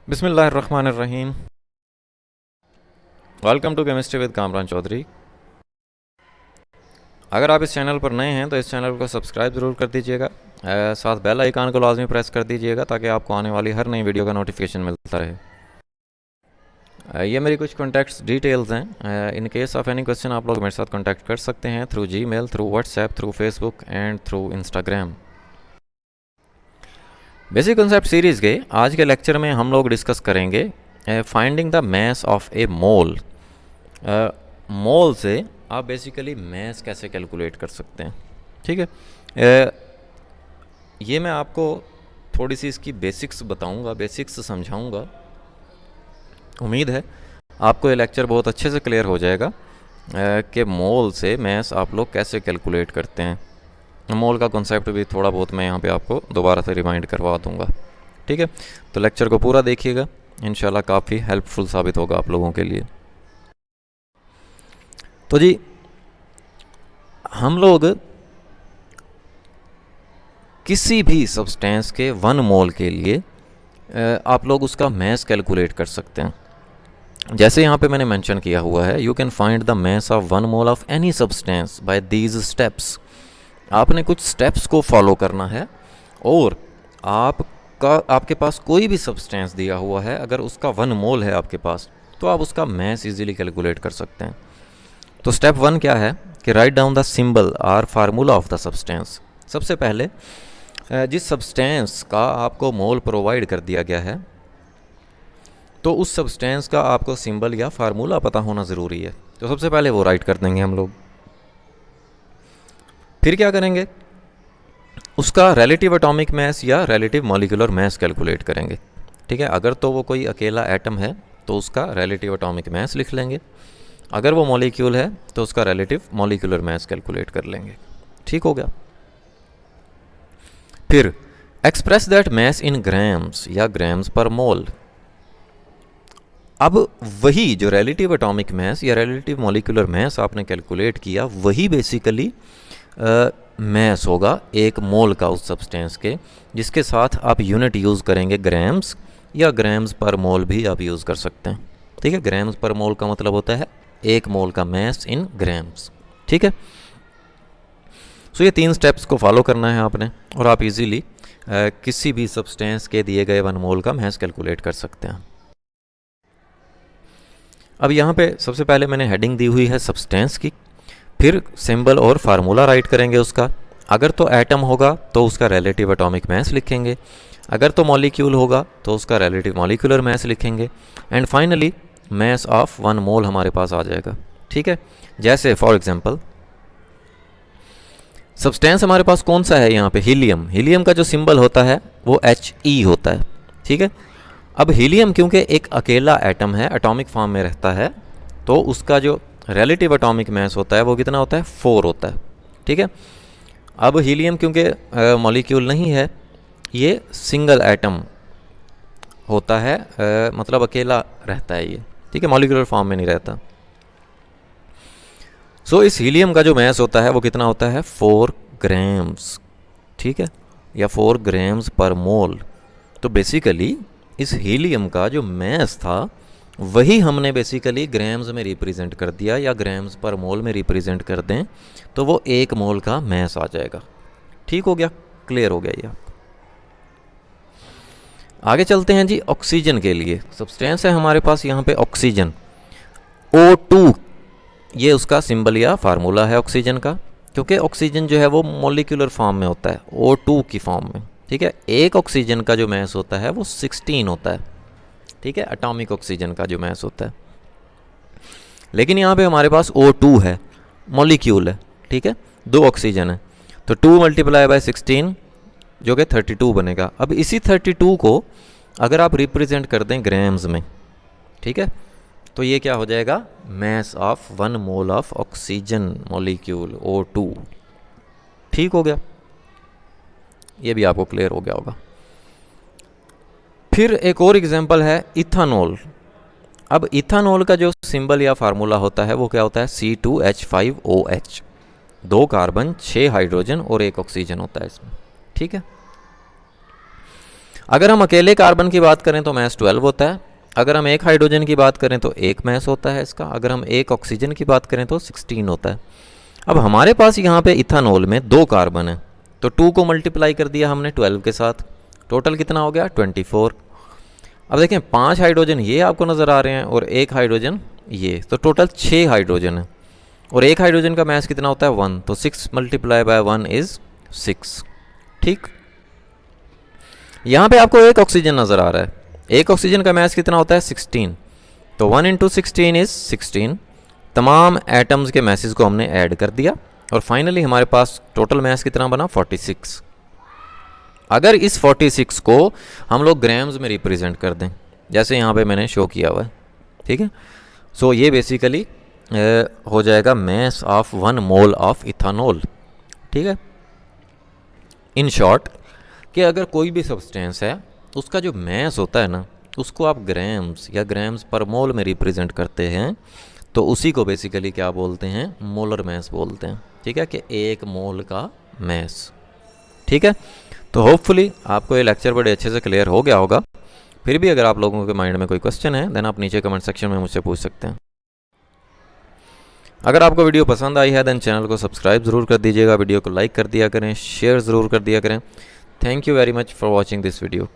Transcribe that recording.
बिस्मिल्लाहिर्रहमानिर्रहीम। Welcome to chemistry with Kamran Chaudhary. अगर आप इस चैनल पर नए हैं तो इस चैनल को सब्सक्राइब ज़रूर कर दीजिएगा। साथ बेल आइकन को लाजमी प्रेस कर दीजिएगा ताकि आपको आने वाली हर नई वीडियो का नोटिफिकेशन मिलता रहे। ये मेरी कुछ कॉन्टैक्ट्स डिटेल्स हैं। In case of any question आप लोग मेरे साथ कॉन्टैक्ट कर सकते हैं through Gmail, through WhatsApp, through Facebook and through Instagram. Basic concept series के आज के लेक्चर में हम लोग डिस्कस करेंगे फाइंडिंग द मैस ऑफ ए मोल। मोल से आप बेसिकली मैस कैसे कैलकुलेट कर सकते हैं। ठीक है, ये मैं आपको थोड़ी सी इसकी बेसिक्स बताऊंगा, बेसिक्स समझाऊंगा। उम्मीद है आपको ये लेक्चर बहुत अच्छे से क्लियर हो जाएगा कि मोल से मैस आप लोग कैसे कैलकुलेट करते हैं। मोल का कॉन्सेप्ट भी थोड़ा बहुत मैं यहाँ पे आपको दोबारा से रिमाइंड करवा दूँगा। ठीक है, तो लेक्चर को पूरा देखिएगा, इंशाल्लाह काफ़ी हेल्पफुल साबित होगा आप लोगों के लिए। तो जी, हम लोग किसी भी सब्सटेंस के 1 मोल के लिए आप लोग उसका मैस कैलकुलेट कर सकते हैं। जैसे यहाँ पे मैंने मेंशन किया हुआ है, you can find the mass of 1 mole of any substance by these steps. आपने कुछ स्टेप्स को फॉलो करना है और आपके पास कोई भी सब्सटेंस दिया हुआ है, अगर उसका 1 मोल है आपके पास, तो आप उसका मैस इजीली कैलकुलेट कर सकते हैं। तो स्टेप 1 क्या है कि राइट डाउन द सिंबल और फार्मूला ऑफ द सब्सटेंस। सबसे पहले जिस सब्सटेंस का आपको मोल प्रोवाइड कर दिया गया है, तो उस सब्सटेंस का आपको सिंबल या फार्मूला पता होना ज़रूरी है। तो सबसे पहले वो राइट कर देंगे हम लोग। फिर क्या करेंगे, उसका रिलेटिव एटॉमिक मैस या रिलेटिव मॉलिक्यूलर मैस कैलकुलेट करेंगे। ठीक है, अगर तो वो कोई अकेला एटम है तो उसका रिलेटिव एटॉमिक मैस लिख लेंगे, अगर वो मॉलिक्यूल है तो उसका रिलेटिव मॉलिक्यूलर मैस कैलकुलेट कर लेंगे। ठीक हो गया। फिर express that mass in grams या ग्राम्स पर मोल। अब वही जो रिलेटिव एटॉमिक मैस या रिलेटिव मॉलिक्यूलर मैस आपने कैलकुलेट किया, वही बेसिकली मैस होगा 1 मोल का उस सब्सटेंस के, जिसके साथ आप यूनिट यूज़ करेंगे ग्राम्स या ग्राम्स पर मोल भी आप यूज़ कर सकते हैं। ठीक है, ग्राम्स पर मोल का मतलब होता है 1 मोल का मैस इन ग्राम्स। ठीक है, सो ये 3 स्टेप्स को फॉलो करना है आपने और आप इजीली किसी भी सब्सटेंस के दिए गए 1 मोल का मैस कैलकुलेट कर सकते हैं। अब यहाँ पे सबसे पहले मैंने हेडिंग दी हुई है सब्सटेंस की, फिर सिंबल और फार्मूला राइट करेंगे उसका। अगर तो एटम होगा तो उसका रिलेटिव एटॉमिक मैस लिखेंगे, अगर तो मॉलिक्यूल होगा तो उसका रिलेटिव मॉलिक्यूलर मैस लिखेंगे, एंड फाइनली मैस ऑफ 1 मोल हमारे पास आ जाएगा। ठीक है, जैसे फॉर एग्जांपल सब्सटेंस हमारे पास कौन सा है यहाँ पे, हीलियम। हीलियम का जो सिंबल होता है वो He होता है। ठीक है, अब हीलियम क्योंकि एक अकेला एटम है, एटॉमिक फॉर्म में रहता है, तो उसका जो रिलेटिव एटॉमिक मैस होता है वो कितना होता है, 4 होता है। ठीक है, अब हीलियम क्योंकि मॉलिक्यूल नहीं है, ये सिंगल एटम होता है, मतलब अकेला रहता है ये। ठीक है, मॉलिक्यूलर फॉर्म में नहीं रहता। सो इस हीलियम का जो मैस होता है वो कितना होता है, 4 ग्राम्स। ठीक है, या 4 ग्राम्स पर मोल। तो बेसिकली इस हीलियम का जो मैस था वही हमने बेसिकली ग्राम्स में रिप्रेजेंट कर दिया, या ग्राम्स पर मोल में रिप्रेजेंट कर दें तो वो 1 मोल का मैस आ जाएगा। ठीक हो गया, क्लियर हो गया ये। आगे चलते हैं जी ऑक्सीजन के लिए। सब्सटेंस है हमारे पास यहाँ पे ऑक्सीजन, O2, ये उसका सिंबल या फार्मूला है ऑक्सीजन का, क्योंकि ऑक्सीजन जो है वो मॉलिक्यूलर फॉर्म में होता है, O2 की फॉर्म में। ठीक है, एक ऑक्सीजन का जो मैस होता है वो 16 होता है। ठीक है, एटॉमिक ऑक्सीजन का जो मैस होता है, लेकिन यहाँ पे हमारे पास O2 है, मॉलिक्यूल है। ठीक है, 2 ऑक्सीजन है, तो 2 × 16 जो कि 32 बनेगा। अब इसी 32 को अगर आप रिप्रेजेंट कर दें ग्राम्स में, ठीक है, तो ये क्या हो जाएगा, mass of 1 mole of oxygen molecule O2। ठीक हो गया, ये भी आपको क्लियर हो गया होगा। फिर एक और एग्जांपल है इथानॉल। अब इथानॉल का जो सिंबल या फार्मूला होता है वो क्या होता है, C2H5OH। 2 कार्बन, 6 हाइड्रोजन और 1 ऑक्सीजन होता है इसमें। ठीक है, अगर हम अकेले कार्बन की बात करें तो मास 12 होता है, अगर हम एक हाइड्रोजन की बात करें तो एक मास होता है इसका, अगर हम एक ऑक्सीजन की बात करें तो 16 होता है। अब हमारे पास यहाँ पे इथानॉल में 2 कार्बन है, तो 2 को मल्टीप्लाई कर दिया हमने 12 के साथ, टोटल कितना हो गया 24। अब देखें 5 हाइड्रोजन ये आपको नज़र आ रहे हैं और एक हाइड्रोजन ये, तो टोटल 6 हाइड्रोजन है और एक हाइड्रोजन का मास कितना होता है 1, तो 6 मल्टीप्लाई बाय 1 इज़ 6। ठीक, यहाँ पे आपको एक ऑक्सीजन नज़र आ रहा है, एक ऑक्सीजन का मास कितना होता है 16, तो 1 इंटू 16 इज़ 16। तमाम एटम्स के मैसेज को हमने ऐड कर दिया और फाइनली हमारे पास टोटल मास कितना बना 46। अगर इस 46 को हम लोग ग्राम्स में रिप्रेजेंट कर दें, जैसे यहाँ पे मैंने शो किया हुआ है, ठीक है, सो ये बेसिकली हो जाएगा mass of 1 mole of ethanol. ठीक है, इन शॉर्ट कि अगर कोई भी सब्सटेंस है उसका जो मास होता है ना, उसको आप ग्राम्स या ग्राम्स पर मोल में रिप्रेजेंट करते हैं, तो उसी को बेसिकली क्या बोलते हैं, मोलर मास बोलते हैं। ठीक है, कि 1 मोल का मास। ठीक है, तो होपफुली आपको ये लेक्चर बड़े अच्छे से क्लियर हो गया होगा। फिर भी अगर आप लोगों के माइंड में कोई क्वेश्चन है देन आप नीचे कमेंट सेक्शन में मुझसे पूछ सकते हैं। अगर आपको वीडियो पसंद आई है देन चैनल को सब्सक्राइब ज़रूर कर दीजिएगा, वीडियो को लाइक कर दिया करें, शेयर ज़रूर कर दिया करें। Thank you very much for watching this video.